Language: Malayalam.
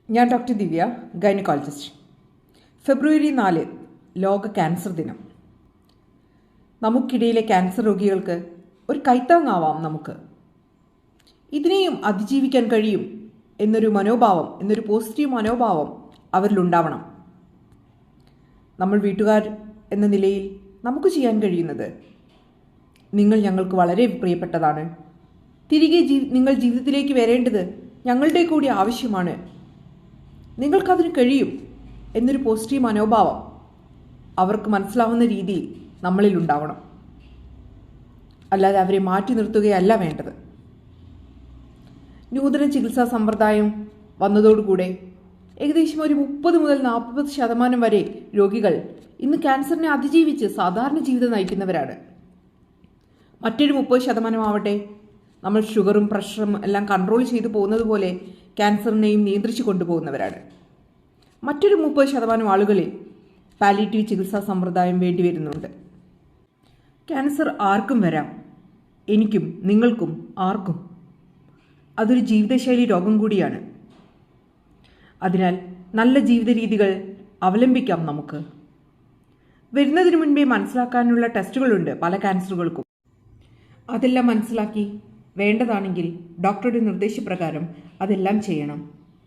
ഞാൻ ഡോക്ടർ ദിവ്യ, ഗൈനക്കോളജിസ്റ്റ്. ഫെബ്രുവരി 4 ലോക ക്യാൻസർ ദിനം. നമുക്കിടയിലെ ക്യാൻസർ രോഗികൾക്ക് ഒരു കൈത്താങ്ങാവാം നമുക്ക്. ഇതിനെയും അതിജീവിക്കാൻ കഴിയും എന്നൊരു പോസിറ്റീവ് മനോഭാവം അവരിലുണ്ടാവണം. നമ്മൾ വീട്ടുകാർ എന്ന നിലയിൽ നമുക്ക് ചെയ്യാൻ കഴിയുന്നത്, നിങ്ങൾ ഞങ്ങൾക്ക് വളരെ പ്രിയപ്പെട്ടതാണ്, തിരികെ നിങ്ങൾ ജീവിതത്തിലേക്ക് വരേണ്ടത് ഞങ്ങളുടെ കൂടി ആവശ്യമാണ്, നിങ്ങൾക്കതിന് കഴിയും എന്നൊരു പോസിറ്റീവ് മനോഭാവം അവർക്ക് മനസ്സിലാവുന്ന രീതിയിൽ നമ്മളിൽ ഉണ്ടാവണം. അല്ലാതെ അവരെ മാറ്റി നിർത്തുകയല്ല വേണ്ടത്. നൂതന ചികിത്സാ സമ്പ്രദായം വന്നതോടുകൂടെ ഏകദേശം ഒരു 30 മുതൽ 40% വരെ രോഗികൾ ഇന്ന് ക്യാൻസറിനെ അതിജീവിച്ച് സാധാരണ ജീവിതം നയിക്കുന്നവരാണ്. മറ്റൊരു 30% ആവട്ടെ, നമ്മൾ ഷുഗറും പ്രഷറും എല്ലാം കൺട്രോൾ ചെയ്തു പോകുന്നത് പോലെ ക്യാൻസറിനെയും നിയന്ത്രിച്ചു കൊണ്ടുപോകുന്നവരാണ്. മറ്റൊരു 30% ആളുകളിൽ പാലിയേറ്റീവ് ചികിത്സാ സമ്പ്രദായം വേണ്ടിവരുന്നുണ്ട്. ക്യാൻസർ ആർക്കും വരാം, എനിക്കും നിങ്ങൾക്കും ആർക്കും. അതൊരു ജീവിതശൈലി രോഗം കൂടിയാണ്. അതിനാൽ നല്ല ജീവിത രീതികൾ അവലംബിക്കാം നമുക്ക്. വരുന്നതിന് മുൻപേ മനസ്സിലാക്കാനുള്ള ടെസ്റ്റുകളുണ്ട് പല ക്യാൻസറുകൾക്കും. അതെല്ലാം മനസ്സിലാക്കി വേണ്ടതാണെങ്കിൽ ഡോക്ടറുടെ നിർദ്ദേശപ്രകാരം അതെല്ലാം ചെയ്യണം.